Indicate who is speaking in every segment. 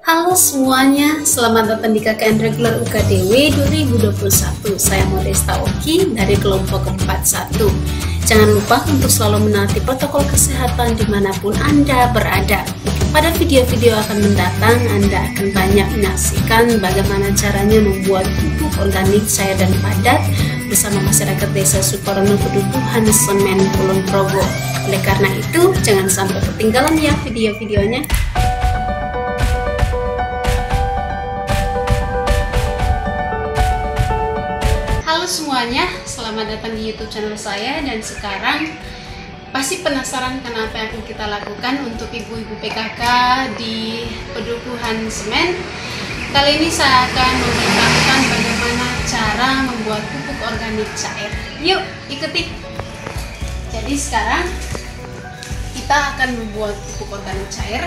Speaker 1: Halo semuanya, selamat datang di KKN Reguler UKDW 2021. Saya Modesta Oki dari kelompok 41. Jangan lupa untuk selalu menaati protokol kesehatan dimanapun Anda berada. Pada video-video akan mendatang, Anda akan banyak menyaksikan bagaimana caranya membuat pupuk organik cair dan padat bersama masyarakat Desa Sukorejo Pedukuhan Semen Kulon Progo. Oleh karena itu, jangan sampai ketinggalan ya video-videonya. Halo semuanya, selamat datang di YouTube channel saya. Dan sekarang pasti penasaran kenapa yang akan kita lakukan untuk ibu-ibu PKK di Pedukuhan Semen. Kali ini saya akan memberitahukan bagaimana cara membuat pupuk organik cair. Yuk ikuti. Jadi sekarang kita akan membuat pupuk organik cair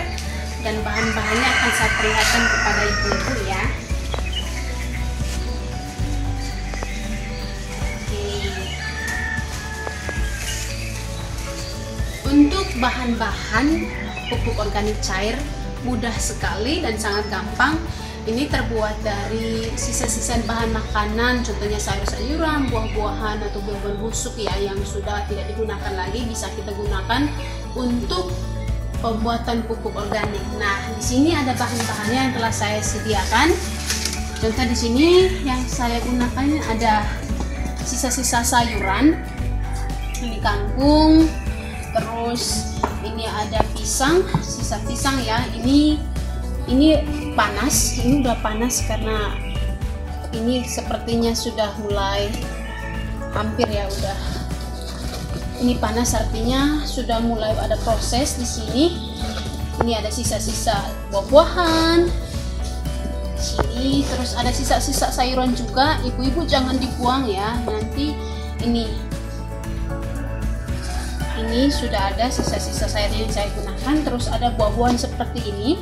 Speaker 1: dan bahan-bahannya akan saya perlihatkan kepada ibu-ibu ya. Untuk bahan-bahan pupuk organik cair mudah sekali dan sangat gampang. Ini terbuat dari sisa-sisa bahan makanan, contohnya sayur-sayuran, buah-buahan atau buah-buahan busuk ya yang sudah tidak digunakan lagi, bisa kita gunakan untuk pembuatan pupuk organik. Nah, di sini ada bahan-bahannya yang telah saya sediakan. Contoh di sini yang saya gunakan ada sisa-sisa sayuran, ini kangkung. Terus ini ada pisang, sisa pisang ya. Ini panas, ini udah panas karena ini sepertinya sudah mulai hampir ya udah. Ini panas artinya sudah mulai ada proses di sini. Ini ada sisa-sisa buah-buahan. Sini terus ada sisa-sisa sayuran juga. Ibu-ibu jangan dibuang ya. Nanti ini sudah ada sisa-sisa sayur yang saya gunakan. Terus ada buah-buahan seperti ini,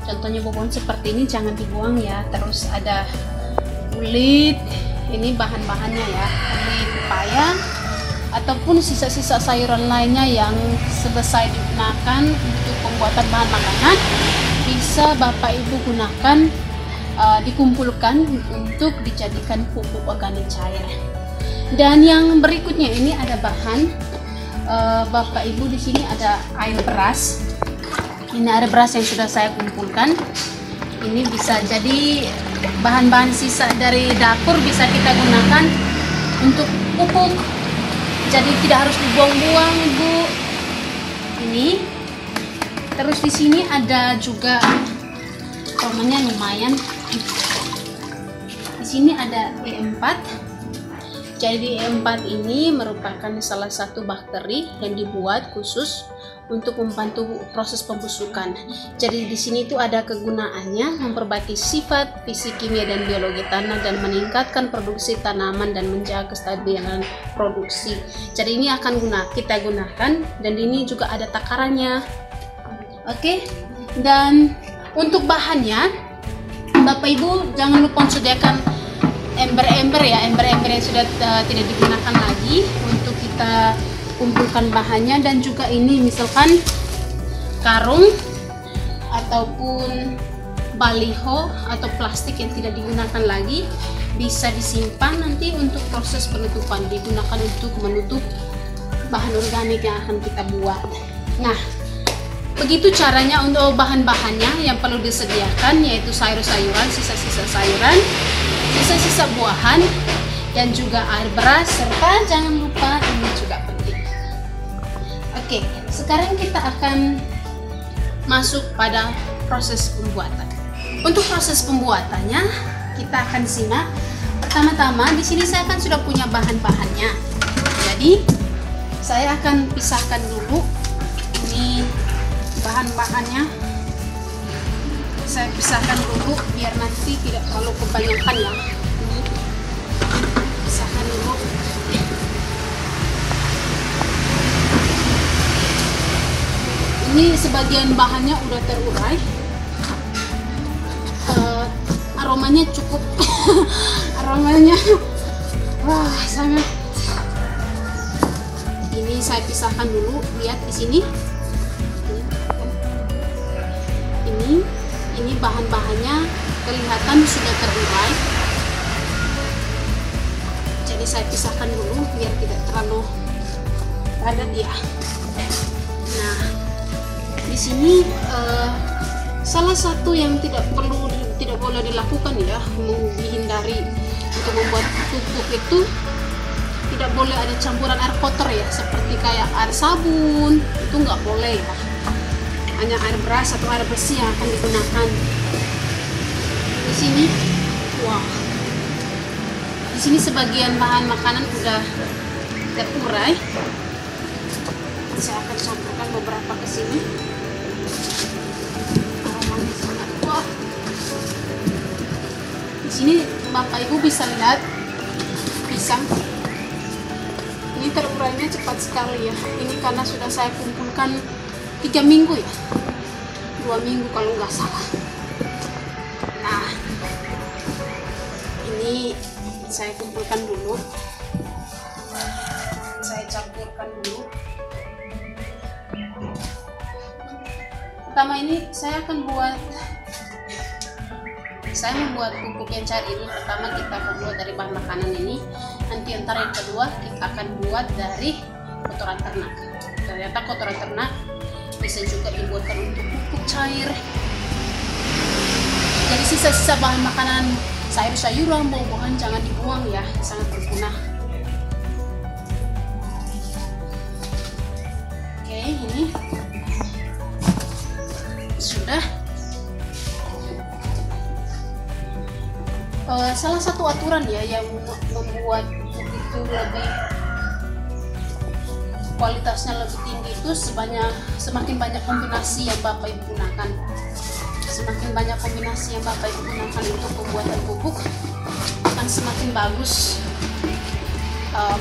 Speaker 1: contohnya buah-buahan seperti ini jangan dibuang ya. Terus ada kulit, ini bahan-bahannya ya, kulit pepaya ataupun sisa-sisa sayuran lainnya yang selesai digunakan untuk pembuatan bahan makanan, bisa Bapak Ibu gunakan, dikumpulkan untuk dijadikan pupuk organik cair. Dan yang berikutnya ini ada bahan, Bapak Ibu, di sini ada air beras. Ini air beras yang sudah saya kumpulkan. Ini bisa jadi bahan-bahan sisa dari dapur, bisa kita gunakan untuk pupuk. Jadi tidak harus dibuang-buang, Bu. Ini. Terus di sini ada juga aromanya lumayan. Di sini ada E4. Jadi E4 ini merupakan salah satu bakteri yang dibuat khusus untuk membantu proses pembusukan. Jadi di sini itu ada kegunaannya memperbaiki sifat fisik, kimia dan biologi tanah dan meningkatkan produksi tanaman dan menjaga kestabilan produksi. Jadi ini akan kita gunakan dan ini juga ada takarannya. Oke. Dan untuk bahannya Bapak Ibu jangan lupa sediakan ember-ember ya, ember-ember yang sudah tidak digunakan lagi untuk kita kumpulkan bahannya. Dan juga ini misalkan karung ataupun baliho atau plastik yang tidak digunakan lagi, bisa disimpan nanti untuk proses penutupan, digunakan untuk menutup bahan organik yang akan kita buat. Nah, begitu caranya. Untuk bahan-bahannya yang perlu disediakan yaitu sayur-sayuran, sisa-sisa sayuran, sisa-sisa buahan, dan juga air beras, serta jangan lupa ini juga penting. Oke, sekarang kita akan masuk pada proses pembuatan. Untuk proses pembuatannya kita akan simak. Pertama-tama di sini saya kan sudah punya bahan-bahannya. Jadi saya akan pisahkan dulu ini bahan-bahannya. Saya pisahkan dulu biar nanti tidak terlalu kebanyakan ya. Ini pisahkan dulu. Ini sebagian bahannya udah terurai. Aromanya cukup. Aromanya wah sangat. Ini saya pisahkan dulu. Lihat di sini. Ini ini bahan-bahannya kelihatan sudah terurai. Jadi saya pisahkan dulu biar tidak terlalu padat ya. Nah, di sini salah satu yang tidak boleh dilakukan ya, dihindari untuk membuat pupuk itu tidak boleh ada campuran air kotor ya, seperti kayak air sabun, itu nggak boleh ya. Hanya air beras atau air bersih yang akan digunakan. Di sini, wah, di sini sebagian bahan makanan udah terurai. Saya akan campurkan beberapa ke sini. Aromanya sangat wah. Di sini Bapak Ibu bisa lihat pisang. Ini terurainya cepat sekali ya. Ini karena sudah saya kumpulkan 3 minggu ya, 2 minggu kalau nggak salah. Nah, ini saya kumpulkan dulu, saya campurkan dulu. Pertama ini saya membuat pupuk yang cair ini. Pertama kita akan buat dari bahan makanan ini, nanti ntar yang kedua kita akan buat dari kotoran ternak. Ternyata kotoran ternak bisa juga dibuatkan untuk pupuk cair. Jadi sisa-sisa bahan makanan, sayur-sayuran, buah-buahan jangan dibuang ya, sangat berguna. Oke, ini sudah. Salah satu aturan ya yang membuat itu lebih kualitasnya lebih tinggi itu semakin banyak kombinasi yang Bapak Ibu gunakan. Semakin banyak kombinasi yang Bapak Ibu gunakan untuk pembuatan pupuk, akan semakin bagus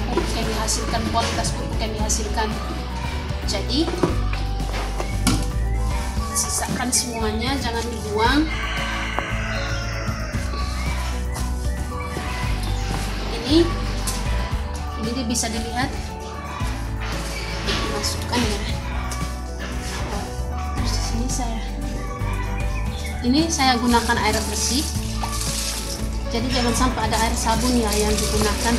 Speaker 1: pupuk yang dihasilkan, kualitas pupuk yang dihasilkan. Jadi sisakan semuanya, jangan dibuang. Ini bisa dilihat, masukkan ya. Terus di sini saya gunakan air bersih. Jadi jangan sampai ada air sabun ya yang digunakan.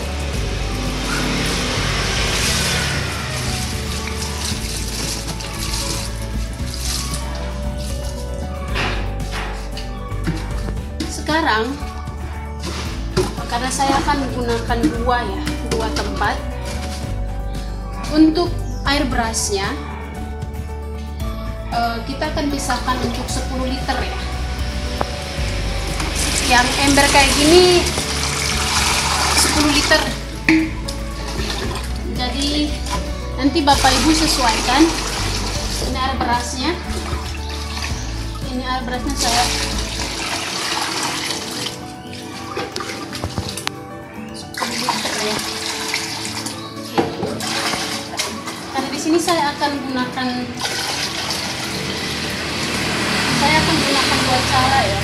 Speaker 1: Sekarang karena saya akan menggunakan dua tempat untuk air berasnya, kita akan pisahkan untuk 10 liter ya. Yang ember kayak gini 10 liter. Jadi nanti Bapak Ibu sesuaikan. Ini air berasnya. Ini air berasnya saya ya. Karena di sini saya akan gunakan dua cara ya.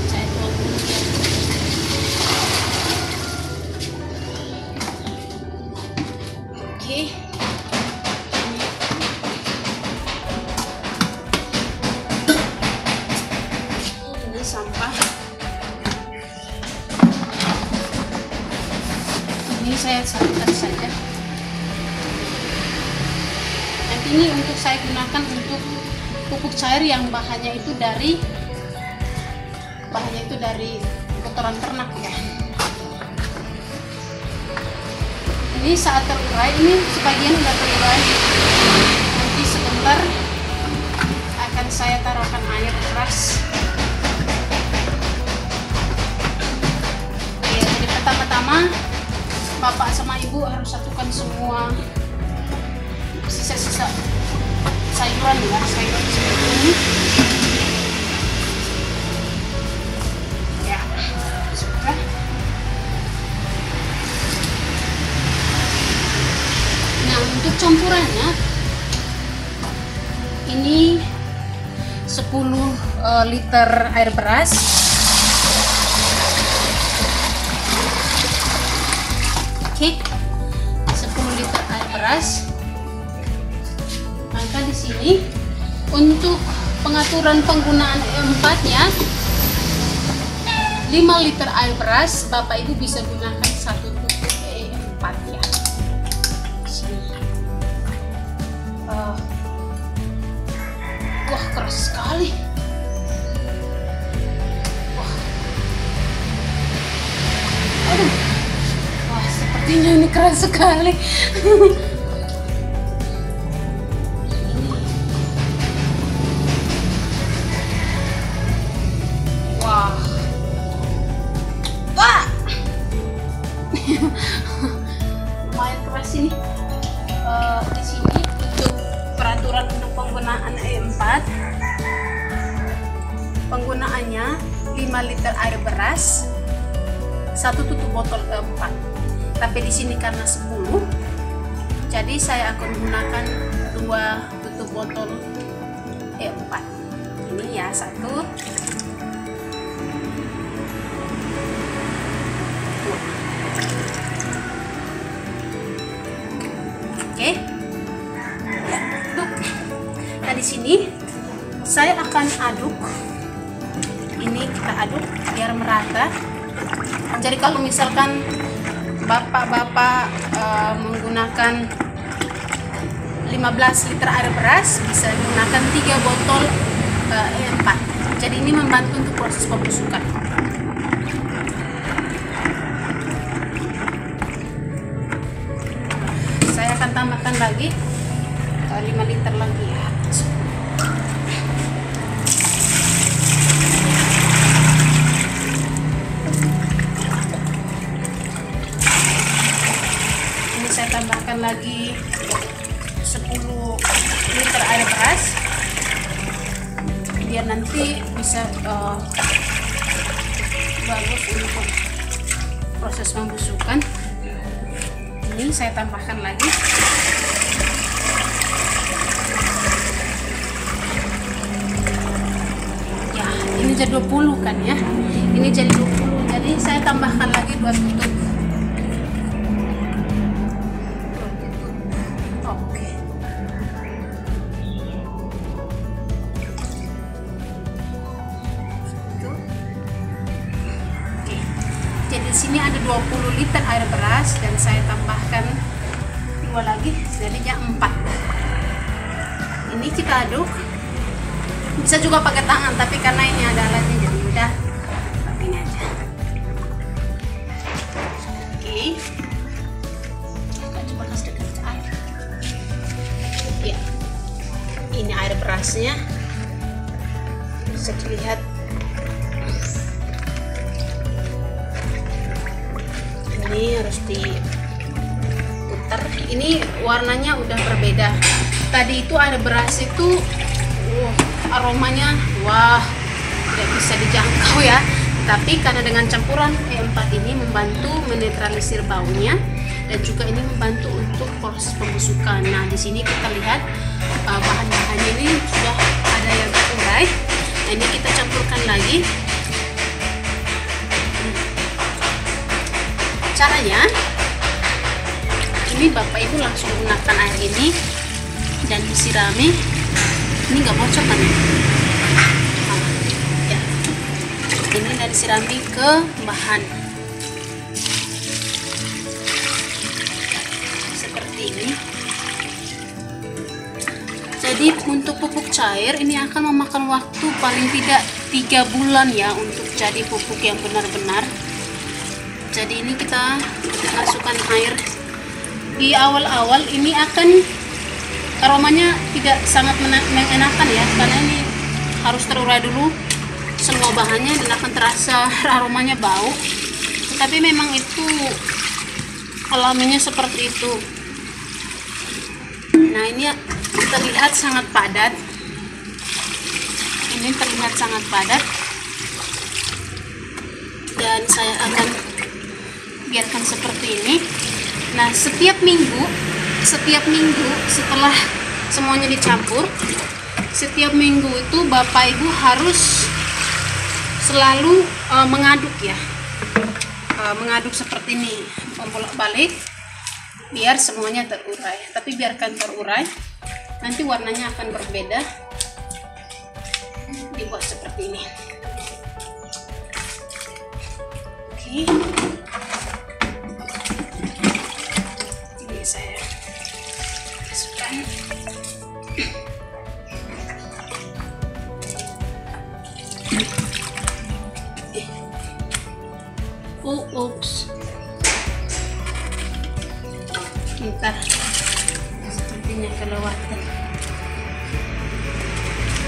Speaker 1: Saya tuang dulu ya. Oke. Sampah ini saya salurkan saja. Nanti ini untuk saya gunakan untuk pupuk cair yang bahannya itu dari kotoran ternak ya. Ini saat terurai, ini sebagian sudah terurai. Nanti sebentar akan saya taruhkan air keras. Pertama-tama Bapak sama Ibu harus satukan semua sisa-sisa sayuran ya, sayuran seperti ini ya, sudah. Nah, untuk campurannya ini 10 liter air beras, oke, 10 liter air beras. beras. Maka di sini untuk pengaturan penggunaan E4-nya, 5 liter air beras Bapak Ibu bisa gunakan 1 tutup E4 ya. Sini. Wah, keras sekali. Wah. Aduh. Wah, sepertinya ini keras sekali. Lumayan keras ini. Di sini untuk peraturan untuk penggunaan E4, penggunaannya 5 liter air beras, 1 tutup botol E4. Tapi di sini karena 10, jadi saya akan menggunakan 2 tutup botol E4. Ini ya, 1. Oke, ya, aduk. Nah di sini saya akan aduk. Ini kita aduk biar merata. Jadi kalau misalkan bapak-bapak menggunakan 15 liter air beras, bisa menggunakan 3 botol E4. Jadi ini membantu untuk proses pembusukan. Saya akan tambahkan lagi 5 liter lagi ya. Ini saya tambahkan lagi 10 liter air beras biar nanti bisa bagus untuk proses pembusukan. Ini saya tambahkan lagi. Ya, ini jadi 20 kan ya. Ini jadi 20. Jadi saya tambahkan lagi 2 tutup. Oke. Jadi di sini ada 20 liter air beras dan saya tambahkan 2 lagi, jadinya 4. Ini kita aduk. Bisa juga pakai tangan, tapi karena ini ada alatnya jadi udah pakai ini aja. Oke. Kita coba kasih dekat air. Ya. Ini air berasnya. Bisa dilihat. Ini harus diputar. Ini warnanya udah berbeda. Tadi itu air beras itu aromanya wah tidak bisa dijangkau ya. Tapi karena dengan campuran E4 ini membantu menetralisir baunya dan juga ini membantu untuk proses pembusukan. Nah, di sini kita lihat bahan-bahannya ini sudah ada yang terurai. Nah, ini kita campurkan lagi. Caranya, ini Bapak Ibu langsung gunakan air ini dan disirami. Ini nggak bocor kan ya? Ya. Ini dan disirami ke bahan seperti ini. Jadi untuk pupuk cair ini akan memakan waktu paling tidak 3 bulan ya untuk jadi pupuk yang benar-benar. Jadi ini kita masukkan air di awal-awal, ini akan aromanya tidak sangat mengenakan ya, karena ini harus terurai dulu semua bahannya dan akan terasa aromanya bau. Tapi memang itu alaminya seperti itu. Nah, ini kita lihat sangat padat. Ini terlihat sangat padat. Dan saya akan biarkan seperti ini. Nah, setiap minggu setelah semuanya dicampur, setiap minggu itu Bapak Ibu harus selalu mengaduk ya, mengaduk seperti ini, bolak-balik biar semuanya terurai. Tapi biarkan terurai, nanti warnanya akan berbeda. Dibuat seperti ini. Oke. Ini saya masukkan. Oops. Bentar. Sepertinya kelewatan.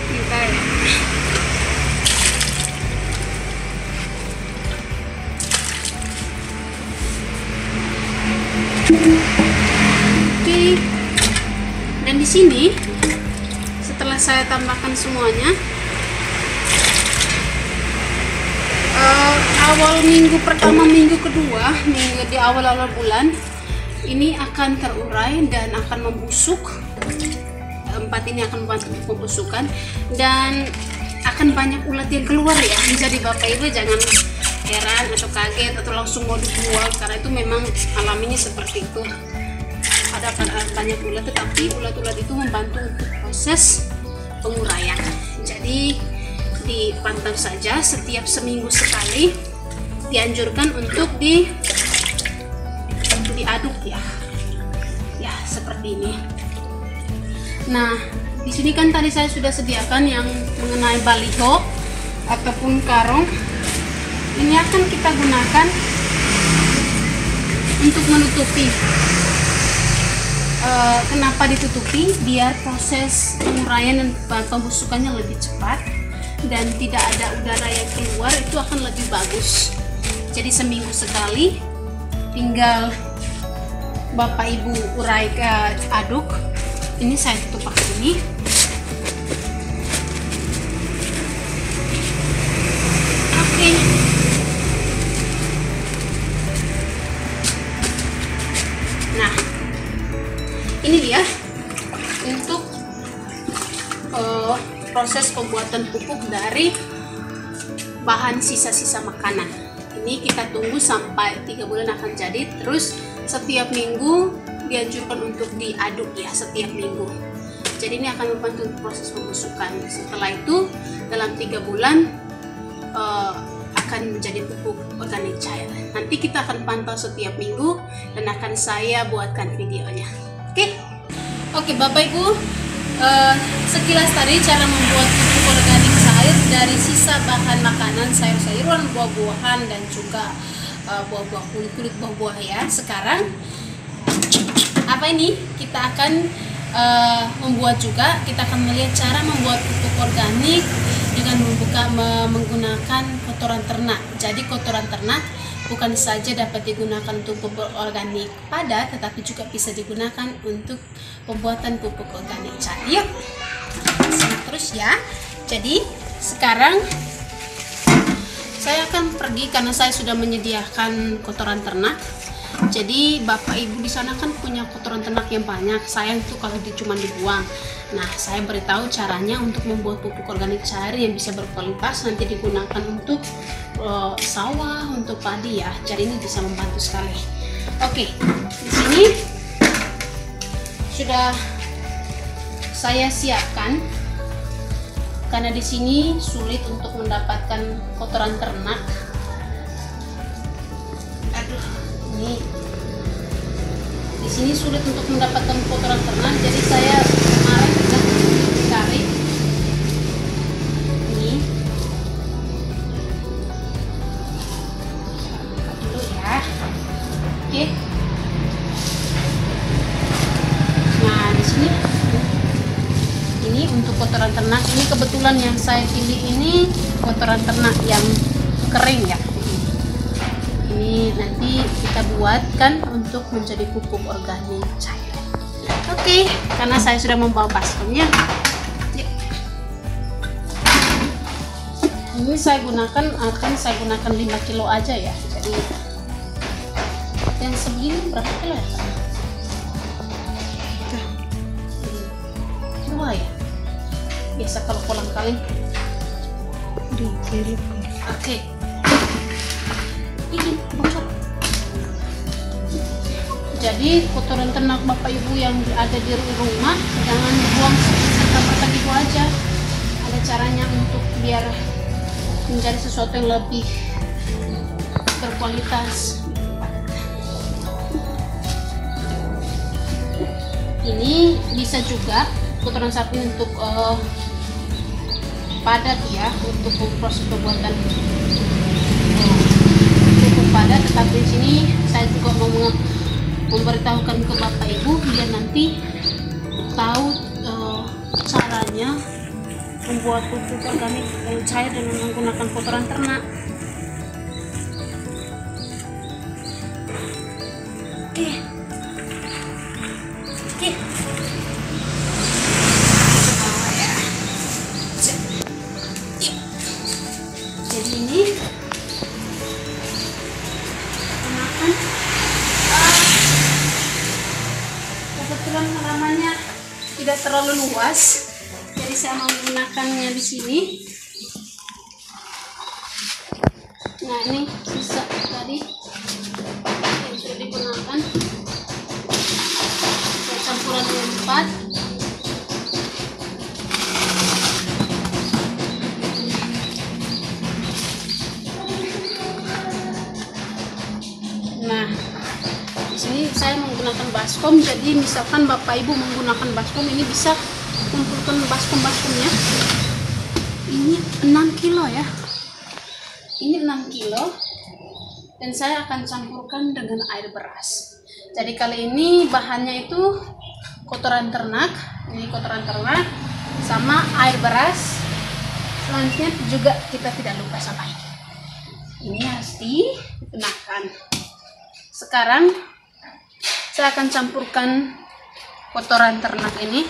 Speaker 1: Bentar. Oke. Dan di sini setelah saya tambahkan semuanya, awal minggu pertama, minggu kedua, minggu di awal-awal bulan ini akan terurai dan akan membusuk. Empat ini akan membantu pembusukan dan akan banyak ulat yang keluar ya. Jadi Bapak Ibu jangan heran atau kaget atau langsung mau dibuang, karena itu memang alaminya seperti itu. Ada banyak ulat, tetapi ulat-ulat itu membantu untuk proses penguraian. Jadi dipantau saja setiap seminggu sekali, dianjurkan untuk diaduk ya seperti ini. Nah, di sini kan tadi saya sudah sediakan yang mengenai baliho ataupun karung. Ini akan kita gunakan untuk menutupi. Kenapa ditutupi? Biar proses penguraian dan pembusukannya lebih cepat dan tidak ada udara yang keluar, itu akan lebih bagus. Jadi seminggu sekali tinggal Bapak Ibu urai ke aduk. Ini saya tutup pakai ini. Oke. Nah, ini dia untuk proses pembuatan pupuk dari bahan sisa-sisa makanan. Ini kita tunggu sampai 3 bulan akan jadi. Terus setiap minggu dianjurkan untuk diaduk ya, setiap minggu. Jadi ini akan membantu proses pembusukan. Setelah itu dalam 3 bulan akan menjadi pupuk organik cair. Nanti kita akan pantau setiap minggu dan akan saya buatkan videonya. Oke Bapak Ibu, sekilas tadi cara membuat pupuk organik cair dari sisa bahan makanan, sayur-sayuran, buah-buahan, dan juga buah-buah, kulit buah-buah ya. Sekarang apa ini? Kita akan membuat juga, kita akan melihat cara membuat pupuk organik dengan menggunakan kotoran ternak. Jadi kotoran ternak bukan saja dapat digunakan untuk pupuk organik padat, tetapi juga bisa digunakan untuk pembuatan pupuk organik cair. Yuk, simak terus ya. Jadi sekarang saya akan pergi karena saya sudah menyediakan kotoran ternak. Jadi Bapak Ibu di sana kan punya kotoran ternak yang banyak. Sayang tuh kalau cuma dibuang. Nah, saya beritahu caranya untuk membuat pupuk organik cair yang bisa berkualitas, nanti digunakan untuk sawah, untuk padi ya. Jadi ini bisa membantu sekali. Oke, di sini sudah saya siapkan karena di sini sulit untuk mendapatkan kotoran ternak. Aduh, ini di sini sulit untuk mendapatkan kotoran ternak, jadi saya kemarin sudah cari ini dulu ya. Oke. Nah, di sini ini untuk kotoran ternak. Ini kebetulan yang saya pilih ini kotoran ternak yang kering ya. Ini nanti kita buatkan untuk menjadi pupuk organik cair. Oke, karena saya sudah membawa baskomnya. Ini saya gunakan 5 kilo aja ya. Jadi yang segini berapa kilo ya? Dua ya. Biasa kalau kolang-kaling 2 kilo. Oke. Ini bocor. Jadi kotoran ternak bapak ibu yang ada di rumah jangan dibuang serta-merta gitu aja. Ada caranya untuk biar menjadi sesuatu yang lebih berkualitas. Ini bisa juga kotoran sapi untuk padat ya, untuk proses pembuatan cukup padat. Tetapi di sini saya juga mau memberitahukan ke bapak ibu biar nanti tahu caranya membuat pupuk organik yang cair dengan menggunakan kotoran ternak. Oke. Jadi ini gunakan kebetulan halamannya tidak terlalu luas, jadi saya mau menggunakannya di sini. Nah, ini sisa tadi yang sudah digunakan. Saya campuran dengan 4. Nah, di sini saya menggunakan baskom. Jadi misalkan bapak ibu menggunakan baskom, ini bisa kumpulkan baskom-baskomnya. Ini 6 kilo ya. Ini 6 kilo. Dan saya akan campurkan dengan air beras. Jadi kali ini bahannya itu kotoran ternak. Ini kotoran ternak sama air beras. Selanjutnya juga kita tidak lupa sama ini harus digunakan. Sekarang saya akan campurkan kotoran ternak ini.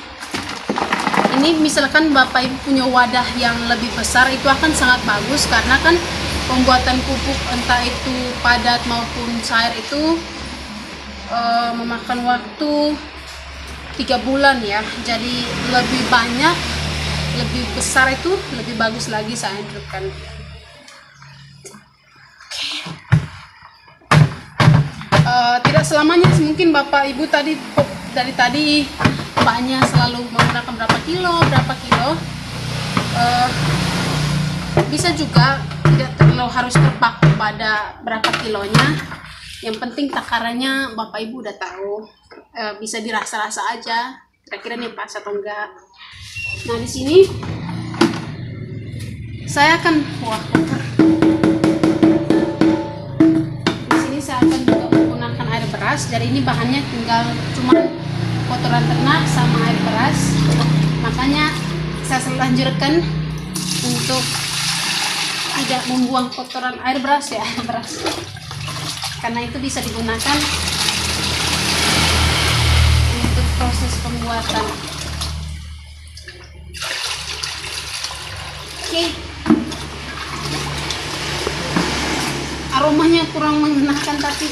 Speaker 1: Ini misalkan bapak ibu punya wadah yang lebih besar, itu akan sangat bagus karena kan pembuatan pupuk entah itu padat maupun cair itu memakan waktu 3 bulan ya. Jadi lebih banyak, lebih besar itu lebih bagus lagi saya anjurkan. Tidak selamanya, mungkin bapak ibu dari tadi banyak selalu menggunakan berapa kilo, bisa juga tidak terlalu harus terpaku pada berapa kilonya. Yang penting takarannya bapak ibu udah tahu, bisa dirasa-rasa aja kira-kira nih pas atau enggak. Nah, di sini saya akan saya akan juga menggunakan air beras. Jadi ini bahannya tinggal cuma kotoran ternak sama air beras. Makanya saya selalu anjurkan untuk tidak membuang kotoran air beras ya, beras. Karena itu bisa digunakan untuk proses pembuatan. Oke. Aromanya kurang mengenakan tapi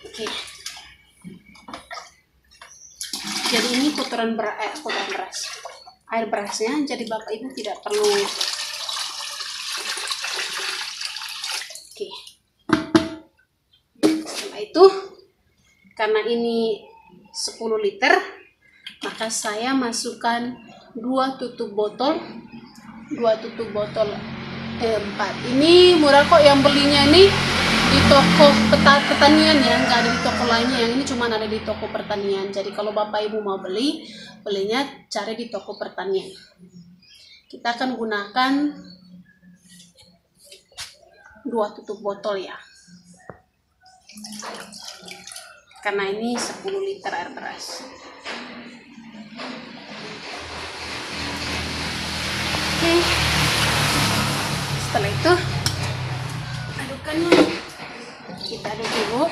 Speaker 1: oke. Jadi ini kotoran beras, air berasnya. Jadi bapak ibu tidak perlu. Oke. Setelah itu, karena ini 10 liter, maka saya masukkan 2 tutup botol 4. Ini murah kok, yang belinya ini di toko pertanian ya, nggak ada di toko lainnya. Yang ini cuma ada di toko pertanian. Jadi kalau bapak ibu mau belinya cari di toko pertanian. Kita akan gunakan 2 tutup botol ya, karena ini 10 liter air beras. Oke. Setelah itu adukannya kita aduk dulu.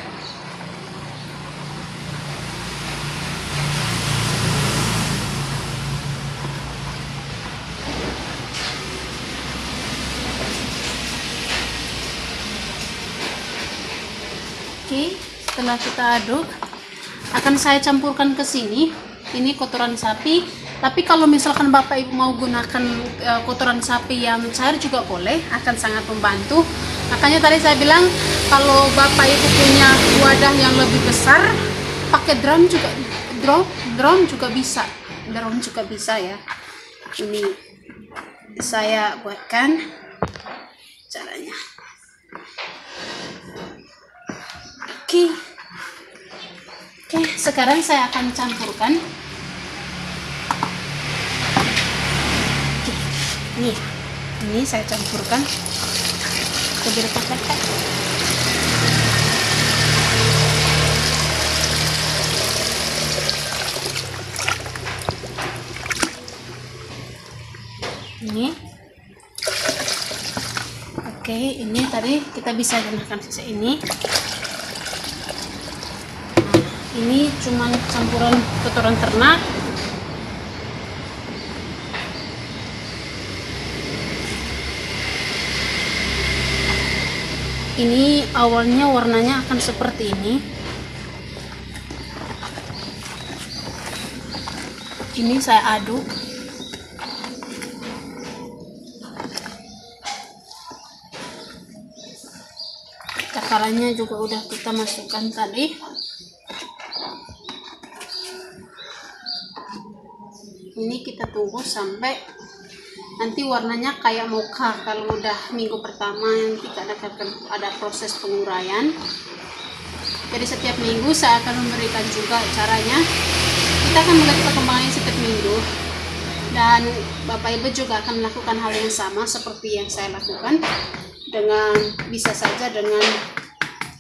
Speaker 1: Oke, setelah kita aduk akan saya campurkan ke sini. Ini kotoran sapi. Tapi kalau misalkan bapak ibu mau gunakan kotoran sapi yang cair juga boleh, akan sangat membantu. Makanya tadi saya bilang kalau Bapak Ibu punya wadah yang lebih besar, pakai drum juga bisa. Drum juga bisa ya. Ini saya buatkan caranya. Oke, sekarang saya akan campurkan. Oke, ini saya campurkan ke berkat-berkat. Ini. Oke, ini tadi kita bisa gunakan sisa ini. Ini cuman campuran kotoran ternak. Ini awalnya warnanya akan seperti ini. Ini saya aduk. Cakarannya juga udah kita masukkan tadi. Ini kita tunggu sampai nanti warnanya kayak mocha. Kalau udah minggu pertama yang kita ada proses penguraian. Jadi setiap minggu saya akan memberikan juga caranya. Kita akan melihat perkembangannya setiap minggu, dan Bapak Ibu juga akan melakukan hal yang sama seperti yang saya lakukan, dengan bisa saja dengan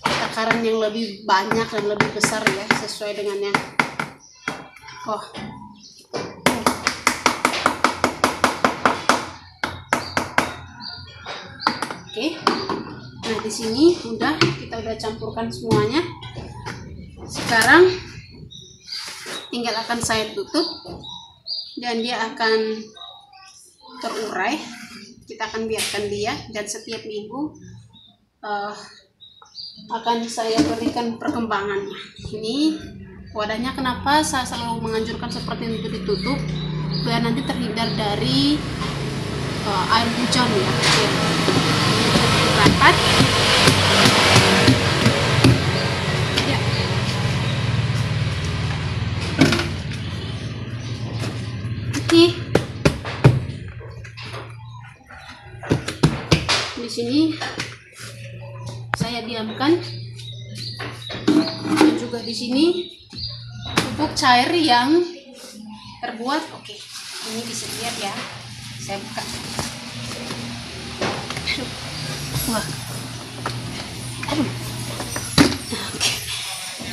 Speaker 1: takaran yang lebih banyak dan lebih besar ya, sesuai dengan yang Oke. Nah, di sini kita udah campurkan semuanya. Sekarang tinggal akan saya tutup dan dia akan terurai. Kita akan biarkan dia, dan setiap minggu akan saya berikan perkembangannya. Ini wadahnya, kenapa saya selalu menganjurkan seperti itu ditutup, biar nanti terhindar dari air hujan ya. Rapat. Ya. Oke. Di sini saya diamkan. Dan juga di sini pupuk cair yang terbuat. Oke. Ini bisa lihat ya. Saya buka. Wah. Aduh. Oke.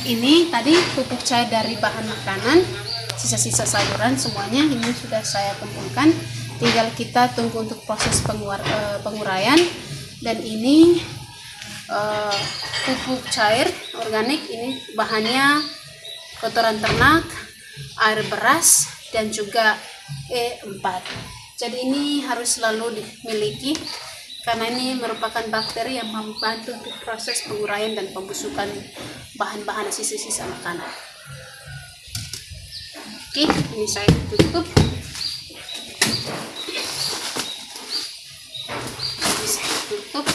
Speaker 1: Ini tadi pupuk cair dari bahan makanan, sisa-sisa sayuran semuanya ini sudah saya kumpulkan. Tinggal kita tunggu untuk proses penguraian. Dan ini pupuk cair organik, ini bahannya kotoran ternak, air beras, dan juga E4. Jadi ini harus selalu dimiliki, karena ini merupakan bakteri yang membantu untuk proses penguraian dan pembusukan bahan-bahan sisa-sisa makanan. Oke, ini saya tutup. Ini saya tutup.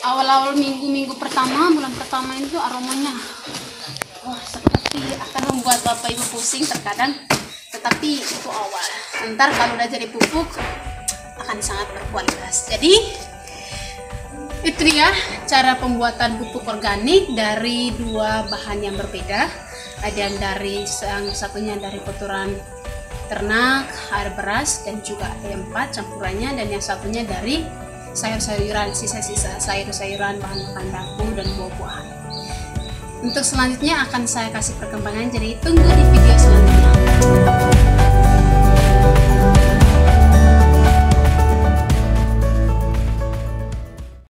Speaker 1: Awal-awal minggu pertama, bulan pertama itu aromanya seperti akan membuat Bapak Ibu pusing terkadang, tetapi itu awal. Ntar kalau udah jadi pupuk akan sangat berkualitas. Jadi itu dia cara pembuatan pupuk organik dari dua bahan yang berbeda. Ada yang satunya dari kotoran ternak, air beras, dan juga E4 campurannya, dan yang satunya dari sayur-sayuran, sisa-sisa sayur-sayuran, bahan makan baku, dan buah-buahan. Untuk selanjutnya akan saya kasih perkembangan, jadi tunggu di video selanjutnya.